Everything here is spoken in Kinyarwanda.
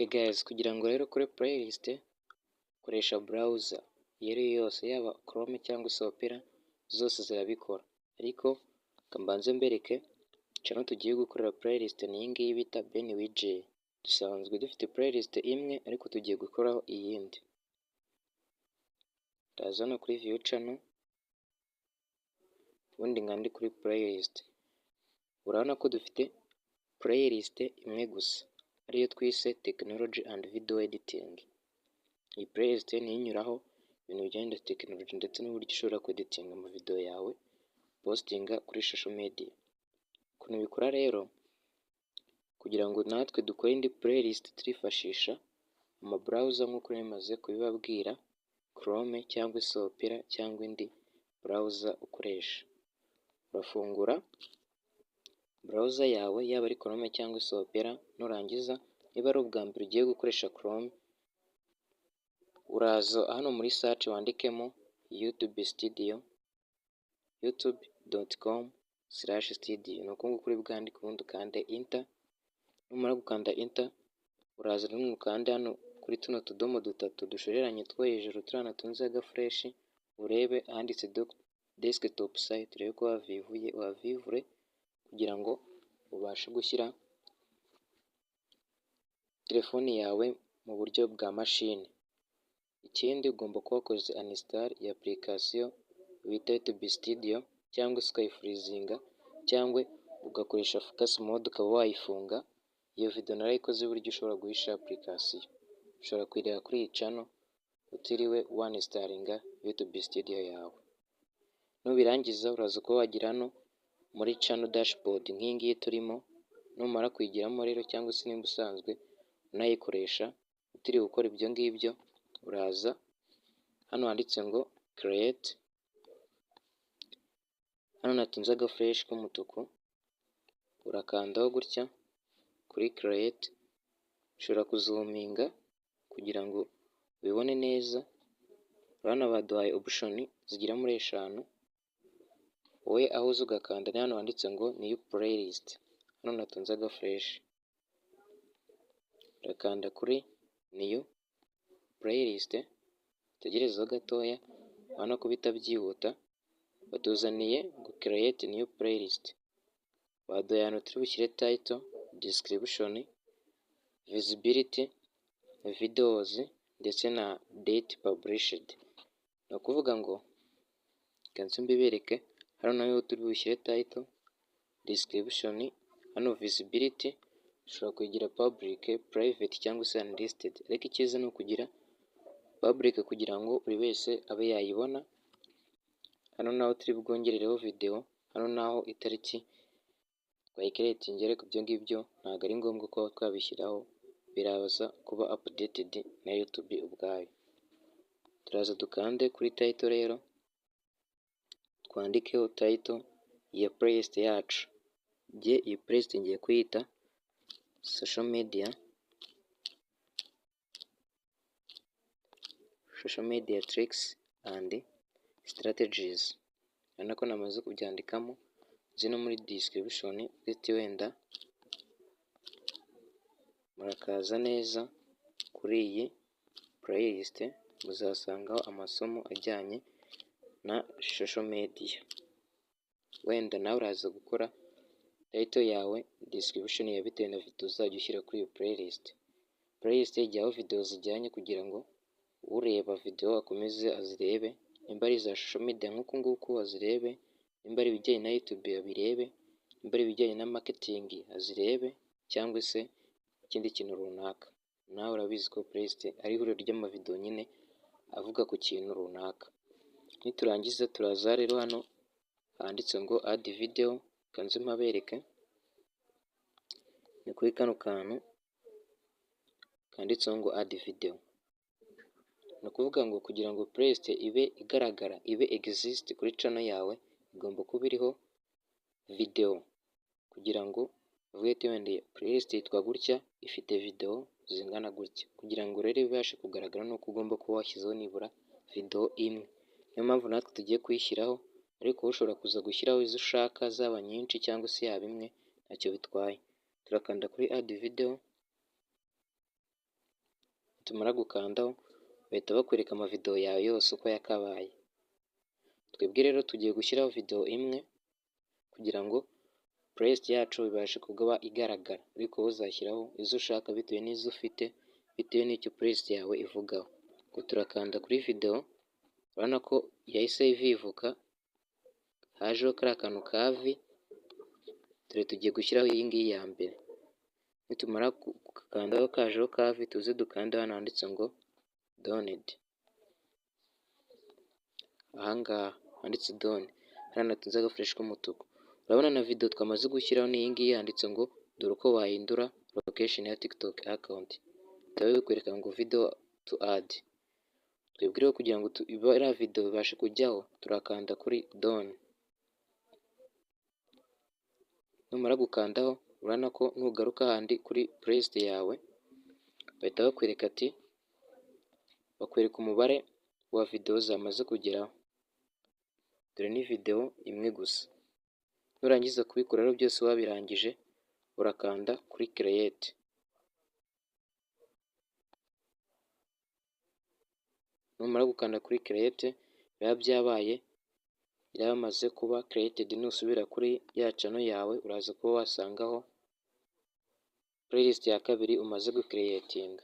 Okay guys, kugira ngo rero kuri playlist koresha browser iyo ari yo yose, yaba Chrome cyangwa se Opera, zose zirabikora. Ariko kambanze mbereke channel tugiye gukorera playlist ni iyi ngiyi bita BenWJ. Dusanzwe dufite playlist imwe ariko tugiye gukoraho iyindi. Ndaza no kuri view channel, ubundi nkandi kuri playlist. Urabona ko dufite playlist imwe gusa, ariyo twise technology and video editing. Iyi playlist ni inyuraho ibintu bijyanye na technology ndetse n'uburyo ushobora kweditinga ama video yawe postinga kuri social media. Ukuntu bikora rero, kugira ngo natwe dukore indi playlist turifashisha ama browser nk'uko namaze kubibabwira, Chrome cyangwa se Opera cyangwa indi browser ukoresha. Urafungura browser yawe, yaba ari Chrome cyangwa se Opera, nurangiza niba ari ubwa mbere ugiye gukoresha Chrome, uraza hano muri search wandikemo YouTube Studio, youtube.com/studio, nuko kuri bwandike ubundi ukande enter. Numara gukanda enter, uraza rimwe ukande hano kuri tuno tudomo dutatu dushoreranye two hejuru turana tunze agafresh, urebe ahanditse desktop site, urebe ko wavivure kugira ngo ubashe gushyira telefoni yawe mu buryo bwa machine. Ikindi ugomba kuba wakoze uninstall ya application bita YouTube Studio, cyangwa se ukayifreezinga, cyangwa ugakoresha focus mode ukaba wayifunga. Iyo video narayikoze uburyo ushobora guhisha application, ushobora kuyireba kuri iyi channel utiriwe waninstalinga YouTube Studio yawe. Nubirangiza uraza kuba wagira hano muri channel dashboard nk'iyi ngiyi turimo. Numara kuyigiramo rero, cyangwa se nimba usanzwe unayikoresha utiriwe gukora ibyo ngibyo, uraza hano handitse ngo create, hano natunze agafresh k'umutuku, urakandaho gutya kuri create. Ushobora kuzuminga kugira ngo ubibone neza. Urabona baduhaye option zigera muri 5, wowe aho uza ugakanda ni hano handitse ngo new playlist. Hano natunze agafresh, urakanda kuri new playlist, utegerezeho gatoya. Urabona ko bitabyihuta, batuzaniye ngo create new playlist. Baduhaye hano turi bushyire title, description, visibility, videos ndetse na date published. Ni ukuvuga ngo kanze mbibereke. Hano nayo turi bushyire title, description, hano visibility ushobora kugira public, private cyangwa se unlisted, ariko icyiza ni ukugira public kugira ngo buri wese abe yayibona. Hano naho turi bwongerereho video, hano naho itariki twayicreating, ariko ibyo ngibyo ntabwo ari ngombwa ko twabishyiraho, biraza kuba updated na YouTube ubwayo. Turaza dukande kuri title rero, twandikeho title ya playlist yacu. Iyi playlist ngiye kuyita social media tricks and strategies. Urabona ko namaze kubyandikamo, zino muri description ndetse wenda murakaza neza kuri iyi playlist, muzasangaho amasomo ajyanye na social media. Wenda nawe uraza gukora title yawe, description ya bitewe na video uzajya ushyira kuri iyo playlist. Playlist ijyaho video zijyanye kugira ngo ureba video akomeze azirebe, nimba ari za social media nk'uku nguku azirebe, nimba ari ibijyanye na YouTube abirebe, nimba ari ibijyanye na marketing azirebe, cyangwa se ikindi kintu runaka. Nawe urabizi ko playlist ari ihuriro ry'amavideo nyine avuga ku kintu runaka. Niturangiza turaza rero hano handitse ngo add video, kanze mpabereke. Ni kuri kano kantu kanditseho ngo add video. Ni ukuvuga ngo kugira ngo playlist ibe igaragara, ibe exist kuri channel yawe, igomba kuba iriho video, kugira ngo uvuge ati wenda playlist yitwa gutya, ifite video zingana gutya. Kugira ngo rero ibashe kugaragara nuko ugomba kuba washyizeho nibura video imwe. Niyo mpamvu natwe tugiye kuyishyiraho, ariko ushobora kuza gushyiraho izo ushaka, zaba nyinshi cyangwa se yaba imwe, ntacyo bitwaye. Turakanda kuri add video, nitumara gukandaho bahita bakwereka amavideo yawe yose uko yakabaye. Twebwe rero tugiye gushyiraho video imwe kugira ngo playlist yacu ibashe kuba igaragara, ariko wowe uzashyiraho izo ushaka bitewe n'izo ufite, bitewe n'icyo playlist yawe ivugaho. Ubwo turakanda kuri video, urabona ko yahise ivivuka, hajeho kariya kantu ka vi, dore tugiye gushyiraho iyi ngiyi ya mbere. Nitumara gukandaho kajeho ka vi, tuze dukande hano handitse ngo doned. Ahangaha handitse done, hano hatunze agafresh k'umutuku. Urabona na video twamaze gushyiraho ni iyi ngiyi yanditse ngo dore uko wahindura location ya TikTok account. Bikaba bikwereka ngo video to add. Twebwe rero kugira ngo iriya video ibashe kujyaho, turakanda kuri done. Numara gukandaho, urabona ko nugaruka handi kuri playlist yawe, bahita bakwereka ati, bakwereka umubare wa video zamaze kugeraho. Dore ni video imwe gusa. Nurangiza kubikora rero byose wabirangije, urakanda kuri create. Numara gukanda kuri create, biba byabaye, byamaze kuba created. Nusubira kuri ya channel yawe, uraza kuba wasangaho playlist ya kabiri umaze gucreatinga.